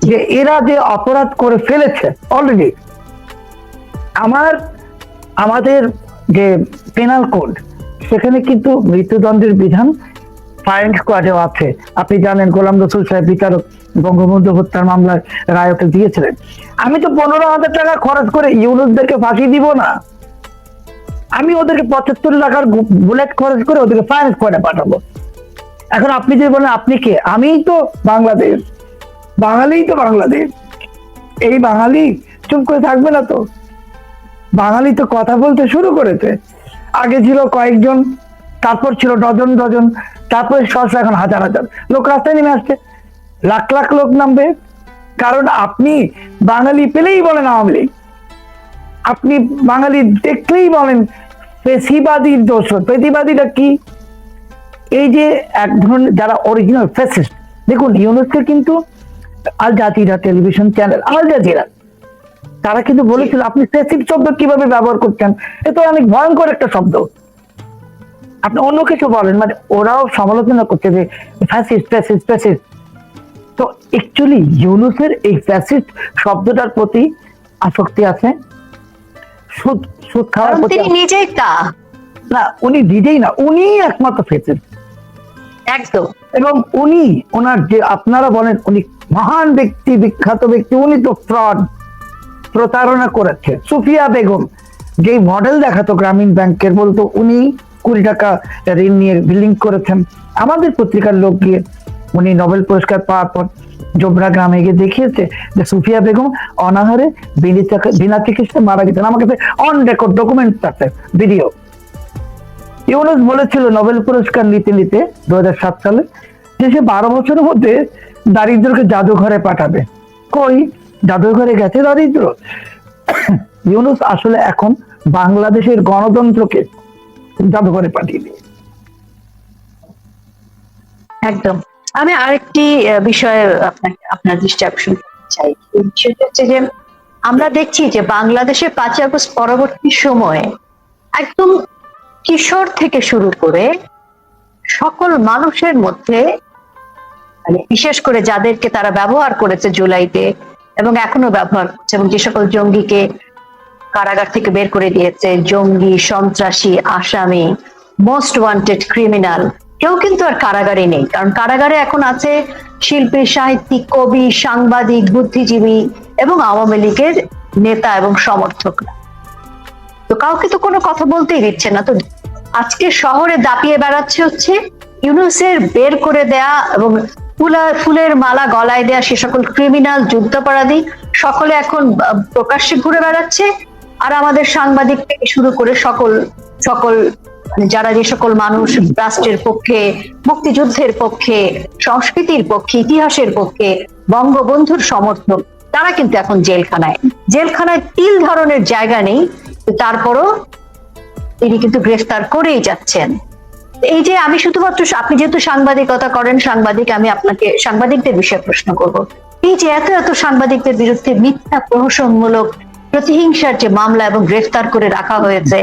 যে এরা যে অপরাধ করে ফেলেছে অলরেডি, আমাদের যে পেনাল কোড, সেখানে কিন্তু মৃত্যুদণ্ডের বিধান ফায়ারিং স্কোয়াডেও আছে। আপনি জানেন গোলাম রসুল সাহেব বিচারক বঙ্গবন্ধু হত্যার মামলায় রায়কে দিয়েছিলেন। আমি তো 15,000 টাকা খরচ করে ইউনূসদেরকে ফাঁসি দিব না, আমি ওদেরকে 75 লাখ বুলেট খরচ করে ওদেরকে ফাইন্যান্স করে পাঠাবো। এখন আপনি যে বলেন আপনি কে, আমিই তো বাংলাদেশ, বাঙালি তো বাংলাদেশ। এই বাঙালি চুপ করে থাকবে না তো, বাঙালি তো কথা বলতে শুরু করেছে। আগে ছিল কয়েকজন, তারপর ছিল ডজন ডজন, তারপরে সহসা এখন হাজার হাজার লোক রাস্তায় নেমে আসছে, লাখ লাখ লোক নামবে। কারণ আপনি বাঙালি পেলেই বলেন আওয়ামী লীগ, আপনি বাঙালি দেখলেই বলেন ফেসিবাদীর দোষ। ফেসিবাদীটা কি? এই যে এক ধরনের যারা অরিজিনাল ফ্যাসিস্ট, দেখুন ইউনুসকে কিন্তু Al Jazeera television channel, Al Jazeera, তারা কিন্তু বলেছিল আপনি ফ্যাসিস্ট শব্দ কিভাবে ব্যবহার করছেন, এ তো অনেক ভয়ঙ্কর একটা শব্দ, আপনি অন্য কিছু বলেন। মানে ওরাও সমালোচনা করছে যে ফ্যাসিস্ট ফ্যাসিস্ট ফ্যাসিস্ট। তো অ্যাকচুয়ালি ইউনুসের এই ফ্যাসিস্ট শব্দটার প্রতি আসক্তি আছে, সুদ সুদ খাওয়ার কারণ প্রতি। তিনি নিজেই তা না, উনি নিজেই না, উনি একমাত্র ফ্যাসিস্ট। একদম। এবং উনি ওনার যে আপনারা বলেন উনি মহান ব্যক্তি, বিখ্যাত ব্যক্তি, উনি তো ফ্রড, প্রতারণা করেছে। সুফিয়া বেগম যেই মডেল দেখাতো গ্রামীণ ব্যাংকের, বলতো উনি 20 টাকা ঋণ নিয়ে বিল্ডিং করেছেন। আমাদের পত্রিকার লোক গিয়ে উনি নোবেল পুরস্কার পাওয়ার পর জোবরা গ্রামে গিয়ে দেখিয়েছে যে সুফিয়া বেগম অনাহারে বিনা চিকিৎসায় মারা গেছেন। আমার কাছে অন রেকর্ড ডকুমেন্ট আছে, ভিডিও। ইউনুস বলেছিল নোবেল পুরস্কার নিতে নিতে 2007 সালে যে সে 12 বছরের মধ্যে দারিদ্রকে জাদুঘরে পাঠাবে। কই জাদুঘরে গেছে দারিদ্র? ইউনুস আসলে এখন বাংলাদেশের গণতন্ত্রকে জাদুঘরে পাঠিয়ে দিয়ে। একদম। আমি আরেকটি বিষয়ে আপনার দৃষ্টি আকর্ষণ করতে চাই। সেটা হচ্ছে যে আমরা দেখছি যে বাংলাদেশে 5 আগস্ট পরবর্তী সময়ে একদম কিশোর থেকে শুরু করে সকল মানুষের মধ্যে, মানে বিশেষ করে যাদেরকে তারা ব্যবহার করেছে জুলাইতে এবং এখনো ব্যবহার করছে, এবং যে সকল জঙ্গিকে কারাগার থেকে বের করে দিয়েছে, জঙ্গি, সন্ত্রাসী, আসামি, মোস্ট ওয়ান্টেড ক্রিমিনাল, কেউ কিন্তু আর কারাগারে নেই। কারণ কারাগারে এখন আছে শিল্পী, সাহিত্যিক, কবি, সাংবাদিক, বুদ্ধিজীবী এবং আওয়ামী লীগের নেতা এবং সমর্থকরা। তো কাউকে তো কোনো কথা বলতেই দিচ্ছে না। তো আজকে শহরে দাপিয়ে বেড়াচ্ছে হচ্ছে ইউনুসের বের করে দেয়া এবং ফুলের মালা গলায় দেয়া সে সকল ক্রিমিনাল, যুদ্ধাপরাধী সকলে এখন প্রকাশ্যে ঘুরে বেড়াচ্ছে। আর আমাদের সাংবাদিক থেকে শুরু করে সকল যারা যে সকল মানুষ রাষ্ট্রের পক্ষে, মুক্তিযুদ্ধের পক্ষে, সংস্কৃতির পক্ষে, ইতিহাসের পক্ষে, বঙ্গবন্ধুর সমর্থক, তারা কিন্তু এখন জেলখানায়। তিল ধরনের জায়গা নেই, তারপরও তিনি কিন্তু গ্রেফতার করেই যাচ্ছেন। এই যে আমি শুধুমাত্র, আপনি যেহেতু সাংবাদিকতা করেন, আমি আপনাকে সাংবাদিকদের বিষয়ে প্রশ্ন করব। এই যে এত এত সাংবাদিকদের বিরুদ্ধে মিথ্যা প্রহসনমূলক প্রতিহিংসার যে মামলা এবং গ্রেফতার করে রাখা হয়েছে,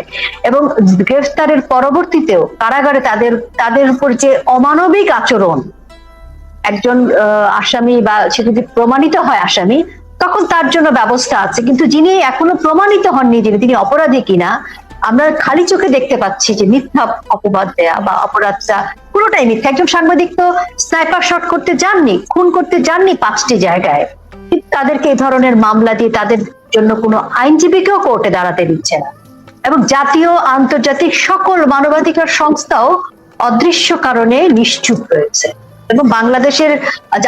এবং গ্রেফতারের পরবর্তীতেও কারাগারে তাদের উপর যে অমানবিক আচরণ, একজন আসামি বা সে যদি প্রমাণিত হয় আসামি, তখন তার জন্য ব্যবস্থা আছে। কিন্তু যিনি এখনো প্রমাণিত হননি যে তিনি অপরাধী কিনা, আমরা খালি চোখে দেখতে পাচ্ছি যে মিথ্যা অপবাদ দেয়া বা অপরাধটা পুরোটাই মিথ্যা। একজন সাংবাদিক তো স্নাইপার শট করতে যাননি, খুন করতে যাননি 5টি জায়গায়, তাদেরকে এই ধরনের মামলা দিয়ে তাদের জন্য কোনো আইনজীবীকেও কোর্টে দাঁড়াতে দিচ্ছে না। এবং জাতীয় আন্তর্জাতিক সকল মানবাধিকার সংস্থাও অদৃশ্য কারণে নিশ্চুপ রয়েছে। এবং বাংলাদেশের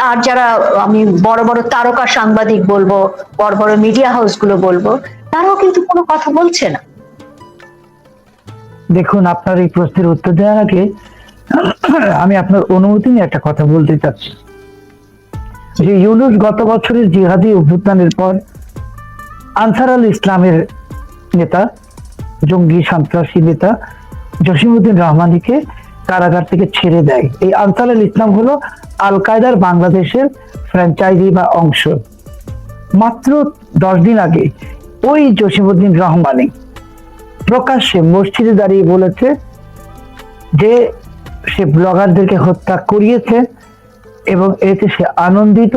আর যারা, আমি বড় বড় তারকা সাংবাদিক বলবো, বড় বড় মিডিয়া হাউস গুলো বলবো, তারাও কিন্তু কোনো কথা বলছে না। দেখুন, আপনার এই প্রশ্নের উত্তর দেওয়ার আগে আমি আপনার অনুমতি নিয়ে একটা কথা বলতে চাচ্ছি। যে ইউনুস গত বছরের জিহাদি অভ্যুত্থানের পর আনসার আল ইসলামের নেতা, জঙ্গি সন্ত্রাসী নেতা জসিমউদ্দিন রহমানীকে কারাগার থেকে ছেড়ে দেয়। এই আনসার আল ইসলাম হলো আল কায়দার বাংলাদেশের ফ্র্যাঞ্চাইজি বা অংশ। মাত্র 10 দিন আগে ওই জসিমউদ্দিন রহমানী প্রকাশ্যে মসজিদে দাঁড়িয়ে বলেছে যে সে ব্লগারদেরকে হত্যা করিয়েছে এবং এতে সে আনন্দিত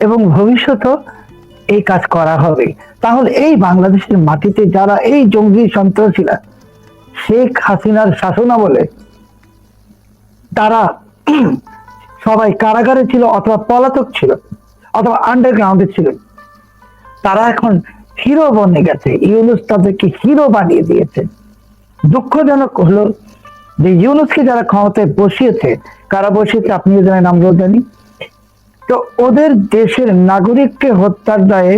এবং ভবিষ্যতেও এই কাজ করা হবে। তাহলে এই বাংলাদেশের মাটিতে যারা এই জঙ্গি সন্ত্রাসীরা শেখ হাসিনার শাসনামলে তারা সবাই কারাগারে ছিল অথবা পলাতক ছিল অথবা আন্ডারগ্রাউন্ডে ছিল, তারা এখন হিরো বনে গেছে। ইউনুস তাদেরকে হিরো বানিয়ে দিয়েছে। দুঃখজনক হলো যে ইউনূসকে যারা ক্ষমতায় বসিয়েছে, কারা বসিয়েছে আপনিও জানেন, আমরাও জানি। তো ওদের দেশের নাগরিককে হত্যার দায়ে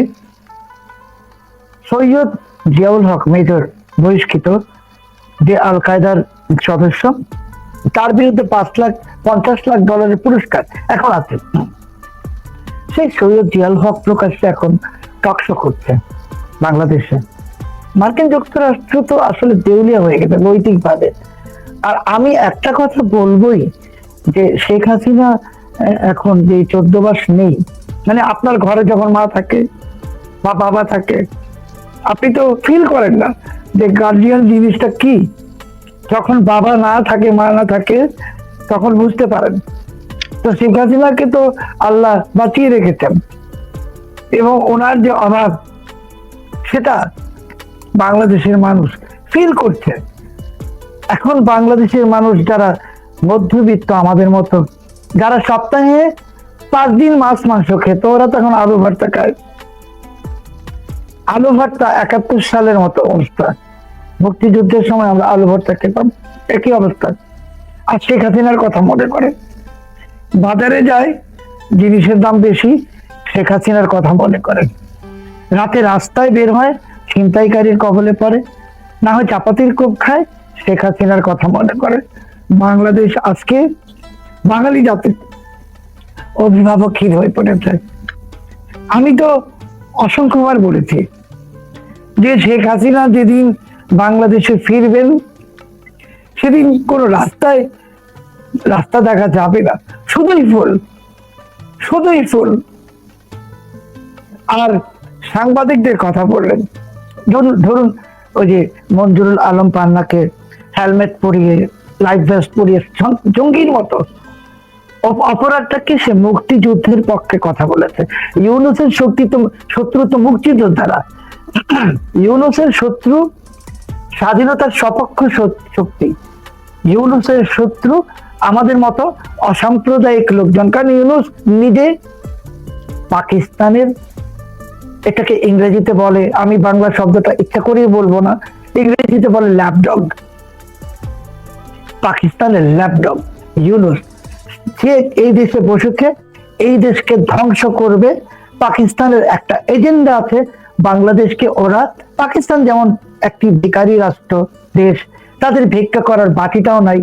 সৈয়দ জিয়াউল হক মেজর বহিষ্কৃত, যে আল কায়দার সদস্য, তার বিরুদ্ধে $5,50,00,000 পুরস্কার এখন আছে। সেই সৈয়দ জিয়াউল হক প্রকাশ্যে এখন টকশো করছে বাংলাদেশে। মার্কিন যুক্তরাষ্ট্র তো আসলে দেউলিয়া হয়ে গেছে নৈতিকভাবে। আর আমি একটা কথা বলবোই, যে শেখ হাসিনা এখন যে 14 মাস নেই, মানে আপনার ঘরে যখন মা থাকে বা বাবা থাকে, আপনি তো ফিল করেন না যে গার্জিয়ান জিনিসটা কি। যখন বাবা না থাকে, মা না থাকে, তখন বুঝতে পারেন। তো শেখ হাসিনাকে তো আল্লাহ বাঁচিয়ে রেখেছেন, এবং ওনার যে অভাব সেটা বাংলাদেশের মানুষ ফিল করছে। এখন বাংলাদেশের মানুষ যারা মধ্যবিত্ত আমাদের মতো, যারা সপ্তাহে 5 দিন মাছ মাংস খেত, ওরা তখন আলু ভর্তা খায়। আলু ভর্তা 71 সালের মতো অবস্থা, মুক্তিযুদ্ধের সময় আমরা আলু ভর্তা খেতাম, একই অবস্থা। আর শেখ হাসিনার কথা মনে করে বাজারে যায়, জিনিসের দাম বেশি, শেখ হাসিনার কথা মনে করে। রাতে রাস্তায় বের হয়, ছিনতাইকারীর কবলে পড়ে, না হয় চাপাতির কোপ খায়, শেখ হাসিনার কথা মনে করে। বাংলাদেশ আজকে বাঙালি জাতির অভিভাবকহীন হয়ে পড়েছে। আমি তো অসংখ্যবার বলেছি যে শেখ হাসিনা যেদিন বাংলাদেশে ফিরবেন, সেদিন কোনো রাস্তা দেখা যাবে না, শুধুই ফুল, শুধুই ফুল। আর সাংবাদিকদের কথা বললেন, ধরুন ওই যে মঞ্জুরুল আলম পান্নাকে হেলমেট পরিয়ে, লাইফ ভেস্ট পরিয়ে জঙ্গির মতো, অপরাধটা কি? সে মুক্তিযুদ্ধের পক্ষে কথা বলেছে। ইউনূসের শত্রু তো মুক্তিযোদ্ধারা, ইউনূসের শত্রু স্বাধীনতার সপক্ষ শক্তি, ইউনূসের শত্রু আমাদের মতো অসাম্প্রদায়িক লোকজন। কারণ ইউনূস নিজে পাকিস্তানের, এটাকে ইংরেজিতে বলে, আমি বাংলা শব্দটা ইচ্ছা করেই বলবো না, ইংরেজিতে বলে ল্যাপডগ, পাকিস্তানের ল্যাপডগ ইউনূস। সে এই দেশে বসেছে, এই দেশকে ধ্বংস করবে। পাকিস্তানের একটা এজেন্ডা আছে, বাংলাদেশকে ওরা, পাকিস্তান যেমন একটি ভিখারি রাষ্ট্র দেশ, তাদের ভিক্ষা করার বাকিটাও নাই,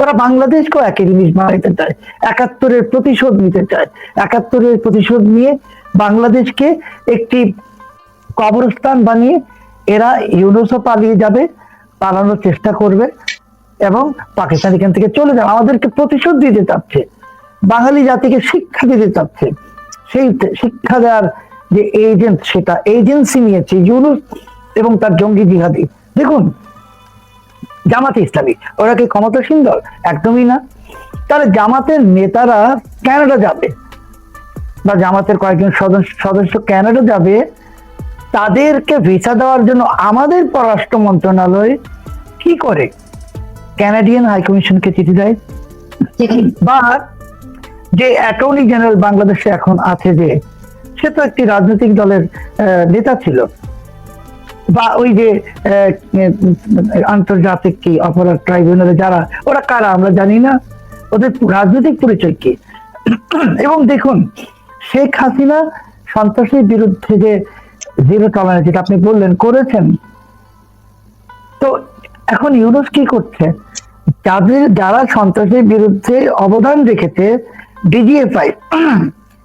ওরা বাংলাদেশকেও একই জিনিস বানাইতে চায়, 71-এর প্রতিশোধ নিতে চায়। 71-এর প্রতিশোধ নিয়ে বাংলাদেশকে একটি কবরস্থান বানিয়ে এরা ইউনূসও পালিয়ে যাবে, পালানোর চেষ্টা করবে, এবং পাকিস্তান এখান থেকে চলে যাবে। আমাদেরকে প্রতিশোধ দিতে চাচ্ছে, বাঙালি জাতিকে শিক্ষা দিতে চাচ্ছে। সেই শিক্ষা দেওয়ার যে এজেন্ট, সেটা এজেন্সি নিয়েছে ইউনূস এবং তার জঙ্গি জিহাদি। দেখুন জামাতে ইসলামী, ওরা কি ক্ষমতাসীন দল? একদমই না। তাহলে জামাতের নেতারা কানাডা যাবে, বা জামাতের কয়েকজন সদস্য কানাডা যাবে, তাদেরকে ভিসা দেওয়ার জন্য আমাদের পররাষ্ট্র মন্ত্রণালয় কি করে? কানাডিয়ান হাইকমিশনকে চিঠি দেয়। বা যে অ্যাটর্নি জেনারেল বাংলাদেশে এখন আছে, যে সে তো একটি রাজনৈতিক দলের নেতা ছিল, বা ওই যে আন্তর্জাতিক কি অপরাধ ট্রাইব্যুনালে যারা, ওরা কারা আমরা জানি না, ওদের রাজনৈতিক পরিচয় কি? এবং দেখুন শেখ হাসিনা সন্ত্রাসের বিরুদ্ধে যে জিরো টলারেন্স, যেটা আপনি বললেন, করেছেন। তো এখন ইউনূস কি করছে? যারা সন্ত্রাসের বিরুদ্ধে অবদান রেখেছে, ডিজিএফআই,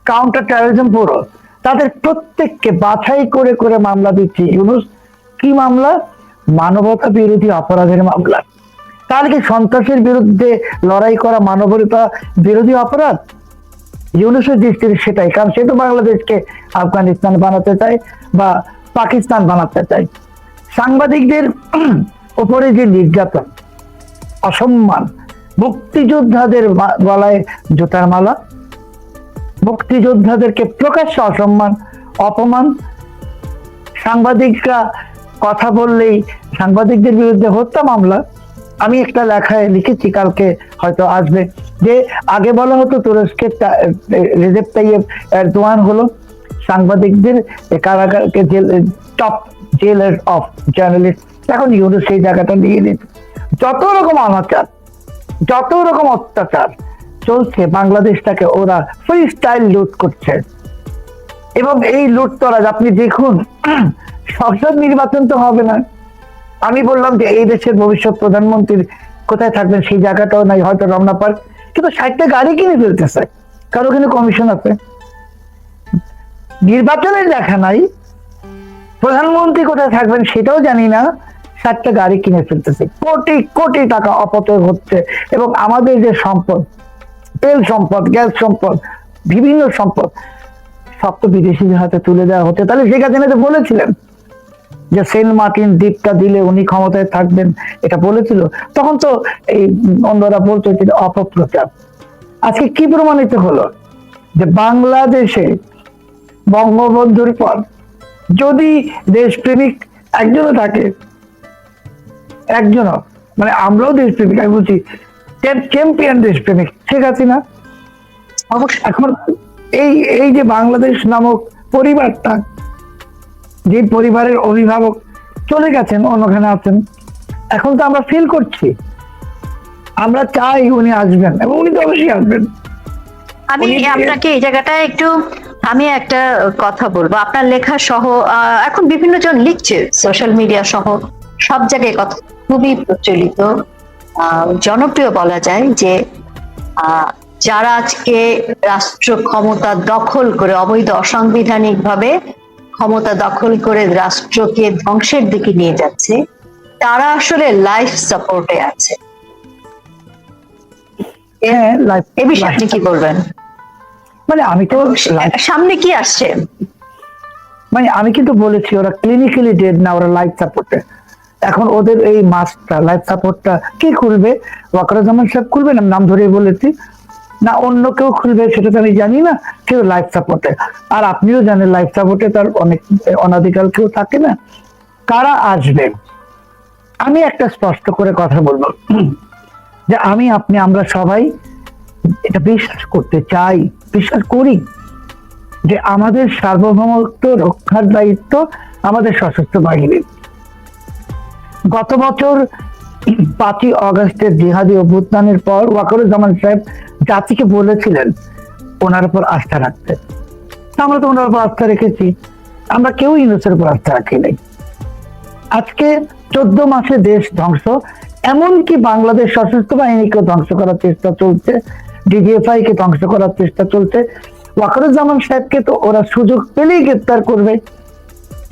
কাউন্টার টেরোরিজম ব্যুরো, তাদের প্রত্যেককে বাছাই করে করে মামলা দিচ্ছে ইউনূস। কি মামলা? মানবতা বিরোধী অপরাধের মামলা। তাহলে কি সন্ত্রাসের বিরুদ্ধে লড়াই করা মানবতা বিরোধী অপরাধ? ইউনূসের দৃষ্টিতে সেটাই, কারণ সে তো বাংলাদেশকে আফগানিস্তান বানাতে চায় বা পাকিস্তান বানাতে চায়। সাংবাদিকদের উপরে যে নির্যাতন, অসম্মান, মুক্তিযোদ্ধাদের গলায় জুতার মালা, মুক্তিযোদ্ধাদেরকে প্রকাশ্য অসম্মান, অপমান, সাংবাদিকরা কথা বললেই সাংবাদিকদের বিরুদ্ধে হত্যা মামলা। আমি একটা লেখায় লিখেছি, কালকে হয়তো আসবে, যে আগে বলা হতো তুরস্কের রেজেপ তাইয়েব এরদোয়ান হলো সাংবাদিকদের কারাগারকে টপ জেলার অফ জার্নালিস্ট এখন ইউনুস সেই জায়গাটা নিয়ে নিত। যত রকম অনাচার, যত রকম অত্যাচার চলছে, বাংলাদেশটাকে ওরা ফ্রি স্টাইল লুট করছে। এবং এই লুটতরাজ আপনি দেখুন, সংসদ নির্বাচন তো হবে না। আমি বললাম যে এই দেশের ভবিষ্যৎ প্রধানমন্ত্রী কোথায় থাকবেন সেই জায়গাটাও নাই, হয়তো রমনা পার্ক, কিন্তু 60টা গাড়ি কিনে ফেলতেছে, কারো ওখানে কমিশন আছে। নির্বাচনের দেখা নাই, প্রধানমন্ত্রী কোথায় থাকবেন সেটাও জানি না, 60টা গাড়ি কিনে ফেলতেছে, কোটি কোটি টাকা অপচয় হচ্ছে। এবং আমাদের যে সম্পদ, তেল সম্পদ, গ্যাস সম্পদ, বিভিন্ন সম্পদ, সব তো বিদেশিদের হাতে তুলে দেওয়া হচ্ছে। তাহলে শেখ হাসিনা তো বলেছিলেন যে সেন্ট মার্টিন দ্বীপটা দিলে উনি ক্ষমতায় থাকবেন, এটা বলেছিল। তখন তো এই অন্যরা বলতো যে অপপ্রচার। আজকে কি প্রমাণিত হলো যে বাংলাদেশে বঙ্গবন্ধুর পর যদি দেশপ্রেমিক একজনও থাকে, একজনও, মানে আমরাও দেশপ্রেমিক, আমি বলছি চ্যাম্পিয়ন দেশপ্রেমিক শেখ হাসিনা। অবশ্যই এখন এই এই যে বাংলাদেশ নামক পরিবারটা, যে পরিবারের অভিভাবক চলে গেছেন, অন্যখানে আছেন, এখন তো আমরা ফিল করছি, আমরা চাই উনি আসবেন, এবং উনি তো অবশ্যই আসবেন। আমি আপনাকে এই জায়গাটায় একটু, আমি একটা কথা বলবো। আপনার লেখা সহ এখন বিভিন্ন জন লিখছে, সোশ্যাল মিডিয়া সহ সব জায়গায় কথা খুবই প্রচলিত, জনপ্রিয় বলা যায় যে যারা আজকে রাষ্ট্র ক্ষমতা দখল করে, অবৈধ অসাংবিধানিক ভাবে ক্ষমতা দখল করে রাষ্ট্রকে ধ্বংসের দিকে নিয়ে যাচ্ছে, তারা আসলে লাইফ সাপোর্টে আছে। হ্যাঁ, এ বিষয়ে আপনি কি বলবেন? মানে আমি তো সামনে কি আসছে? মানে আমি কিন্তু বলেছি ওরা ক্লিনিক্যালি ডেড না, ওরা লাইফ সাপোর্টে। এখন ওদের এই মাসটা, লাইফ সাপোর্টটা কে খুলবে? ওয়াকারুজ্জামান সাহেব খুলবেন, আমি নাম ধরে বলেছি, না অন্য কেউ খুলবে সেটা তো আমি জানি না, কেউ লাইফ সাপোর্টে। আর আপনিও জানেন লাইফ সাপোর্টে তার অনেক অনাধিকার কেউ থাকে না। কারা আসবে? আমি একটা স্পষ্ট করে কথা বলবো যে আমি, আপনি, আমরা সবাই এটা বিশ্বাস করতে চাই, বিশ্বাস করি যে আমাদের সার্বভৌমত্ব রক্ষার দায়িত্ব আমাদের সশস্ত্র বাহিনীর। গত বছর 5ই অগস্টের জিহাদি অভ্যুত্থানের পর ওয়াকারুজ্জামান সাহেব জাতিকে বলেছিলেন ওনার উপর আস্থা রাখতে। আমরা তো ওনার উপর আস্থা রেখেছি, আমরা কেউ ইউনূসের উপর আস্থা রাখি নাই। আজকে 14 মাসে দেশ ধ্বংস, এমনকি বাংলাদেশ সশস্ত্র বাহিনীকে ধ্বংস করার চেষ্টা চলছে, ডিজিএফআই কে ধ্বংস করার চেষ্টা চলছে। ওয়াকারুজ্জামান সাহেবকে তো ওরা সুযোগ পেলেই গ্রেপ্তার করবে,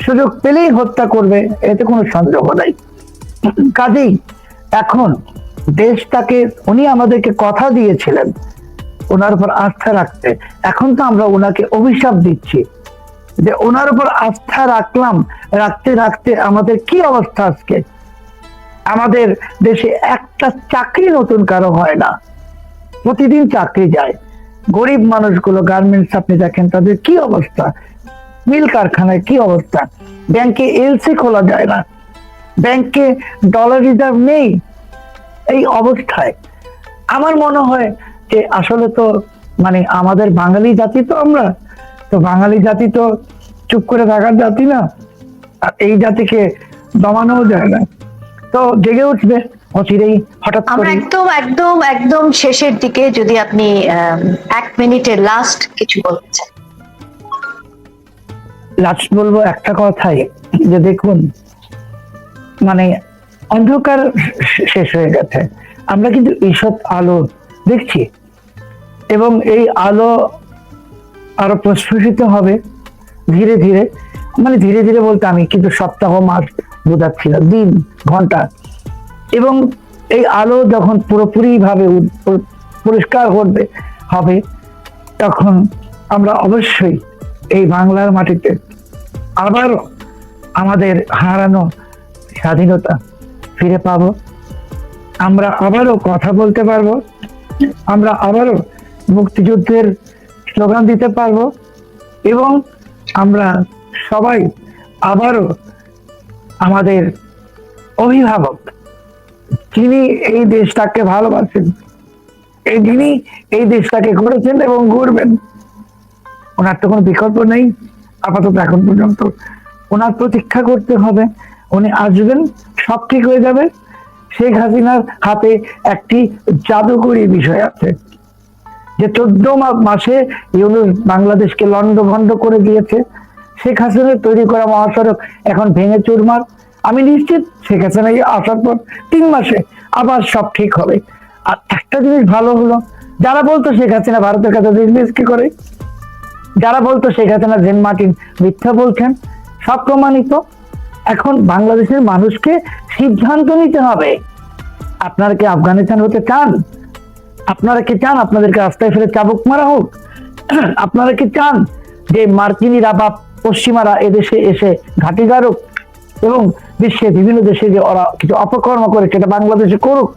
সুযোগ পেলেই হত্যা করবে, এতে কোনো সন্দেহ নাই। কাজেই এখন দেশটাকে, উনি আমাদেরকে কথা দিয়েছিলেন ওনার উপর আস্থা রাখতে, এখন তো আমরা ওনাকে অভিশাপ দিচ্ছি যে ওনার উপর আস্থা রাখলাম, রাখতে রাখতে আমাদের কি অবস্থা আজকে। আমাদের দেশে একটা চাকরি নতুন কারো হয় না, প্রতিদিন চাকরি যায়। গরিব মানুষগুলো, গার্মেন্টস আপনি দেখেন তাদের কি অবস্থা, মিল কারখানায় কি অবস্থা, ব্যাংকে এলসি খোলা যায় না, ব্যাংকে ডলার রিজার্ভ নেই। এই অবস্থায় আমার মনে হয় যে আসলে তো মানে আমাদের বাঙালি জাতি, তো আমরা তো বাঙালি জাতি তো চুপ করে থাকার জাতি না, আর এই জাতিকে দমানো যায় না, তো জেগে উঠবে অচিরেই হঠাৎ আমরা করে। একদম একদম একদম শেষের দিকে, যদি আপনি 1 মিনিটে লাস্ট কিছু বলতে চান। লাস্ট বলবো একটা কথাই, যে দেখুন মানে অন্ধকার শেষ হয়ে গেছে, আমরা কিন্তু এইসব আলো দেখছি, এবং এই আলো আরো প্রস্ফুটিত হবে ধীরে ধীরে। মানে ধীরে ধীরে বলতে আমি কিন্তু সপ্তাহ, মাস বোঝাচ্ছি না, দিন, ঘন্টা। এবং এই আলো যখন পুরোপুরি ভাবে পরিষ্কার হবে, তখন আমরা অবশ্যই এই বাংলার মাটিতে আবারও আমাদের হারানো স্বাধীনতা ফিরে পাবো, আমরা আবারও কথা বলতে পারবো, আমরা আবারও মুক্তিযুদ্ধের স্লোগান দিতে পারবো, এবং আমরা সবাই আবারও আমাদের অভিভাবক, যিনি এই দেশটাকে ভালোবাসেন, যিনি এই দেশটাকে গড়েছেন এবং গড়বেন, ওনার তো কোনো বিকল্প নেই আপাতত এখন পর্যন্ত, ওনার প্রতীক্ষা করতে হবে, উনি আসবেন, সব ঠিক হয়ে যাবে। শেখ হাসিনার হাতে একটি জাদুকরী বিষয় আছে, যে 14 মাসে ইউনূস বাংলাদেশকে লন্ডভন্ড করে দিয়েছে। শেখ হাসিনার তৈরি করা মহাসড়ক এখন ভেঙে চুরমার। আমি নিশ্চিত শেখ হাসিনা আসার পর 3 মাসে আবার সব ঠিক হবে। আর একটা জিনিস ভালো হলো, যারা বলতো শেখ হাসিনা ভারতের কাছে বিজনেস কি করে, যারা বলতো শেখ হাসিনা সেন্ট মার্টিন মিথ্যা বলছেন, সব প্রমাণিত। এখন বাংলাদেশের মানুষকে সিদ্ধান্ত নিতে হবে। আপনারা কি আফগানিস্তান হতে চান? আপনারা কি চান আপনাদেরকে রাস্তায় ফেলে চাবুক মারা হোক? আপনারা কি চান যে মার্কিনীরা বা পশ্চিমারা এদেশে এসে ঘাঁটি গাড়ুক এবং বিশ্বের বিভিন্ন দেশে যে ওরা কিছু অপকর্ম করে সেটা বাংলাদেশে করুক?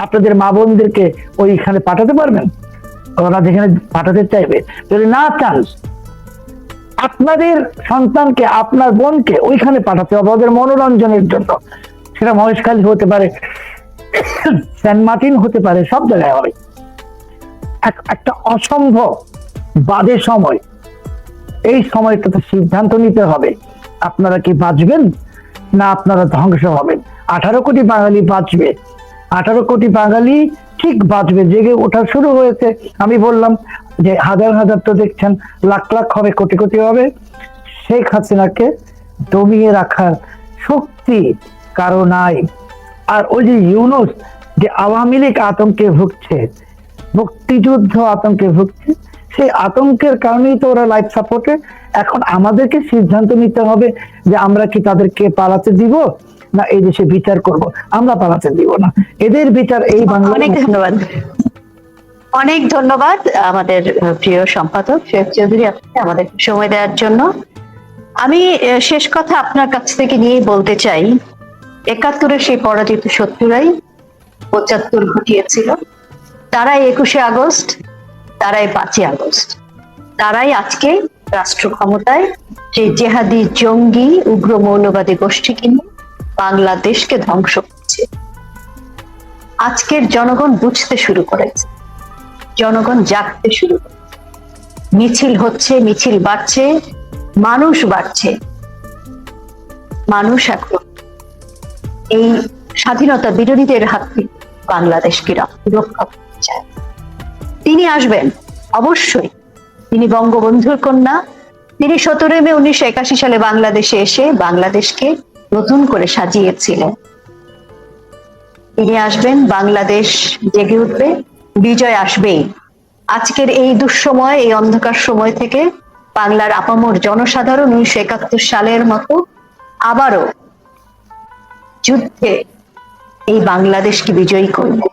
আপনাদের মা বোনদেরকে ওইখানে পাঠাতে পারবেন? ওরা যেখানে পাঠাতে চাইবে, যদি না চান, আপনাদের সন্তানকে, আপনার বোনকে ওইখানে পাঠাতে হবে ওদের মনোরঞ্জনের জন্য। সেটা মহেশখালী হতে পারে, সেন্ট মার্টিন হতে পারে, সব জায়গায় হবে। একটা অসম্ভব বাজে সময়, এই সময়টাতে সিদ্ধান্ত নিতে হবে আপনারা কি বাঁচবেন না আপনারা ধ্বংস হবেন। 18 কোটি বাঙালি বাঁচবে, 18 কোটি বাঙালি ঠিক বাঁচবে, জেগে ওঠা শুরু হয়েছে। আমি বললাম যে হাজার হাজার তো দেখছেন, লাখ লাখ হবে, কোটি কোটি হবে। শেখ হাসিনাকে দমিয়ে রাখার শক্তি কারো নাই। আর ওই যে ইউনূস যে আওয়ামী লীগ আতঙ্কে ভুগছে, মুক্তিযুদ্ধ আতঙ্কে ভুগছে, সেই আতঙ্কের কারণেই তো ওরা লাইফ সাপোর্টে। এখন আমাদেরকে সিদ্ধান্ত নিতে হবে যে আমরা কি তাদেরকে পালাতে দিব না এই দেশে বিচার করব। আমরা পালাতে দিব না, এদের বিচার এই বাংলা। অনেক ধন্যবাদ, অনেক ধন্যবাদ আমাদের প্রিয় সম্পাদক শোয়েব চৌধুরী, আপনাকে আমাদের সময় দেওয়ার জন্য। আমি শেষ কথা আপনার কাছ থেকে নিয়ে বলতে চাই, 71-এর সেই পরাজিত শত্রুরাই 75 ঘটিয়েছিল। তারাই 21শে আগস্ট, তারাই 5ই আগস্ট, তারাই আজকে রাষ্ট্র ক্ষমতায় সেই জেহাদি জঙ্গি উগ্র মৌলবাদী গোষ্ঠী কিনে বাংলাদেশকে ধ্বংস করছে। আজকের জনগণ বুঝতে শুরু করেছে, জনগণ জাগতে শুরু করেছে। মিছিল হচ্ছে, মিছিল বাড়ছে, মানুষ বাড়ছে। মানুষ এখন এই স্বাধীনতা বিরোধীদের হাত থেকে বাংলাদেশকে রক্ষা করতে চায়। তিনি আসবেন অবশ্যই। তিনি বঙ্গবন্ধুর কন্যা। তিনি 17 মে 1981 সালে বাংলাদেশে এসে বাংলাদেশকে নতুন করে সাজিয়েছিলেন। তিনি আসবেন, বাংলাদেশ জেগে উঠবে, বিজয় আসবেই। আজকের এই দুঃসময়, এই অন্ধকার সময় থেকে বাংলার আপামর জনসাধারণ 1971 সালের মতো আবারও যুদ্ধে এই বাংলাদেশকে বিজয়ী করবে।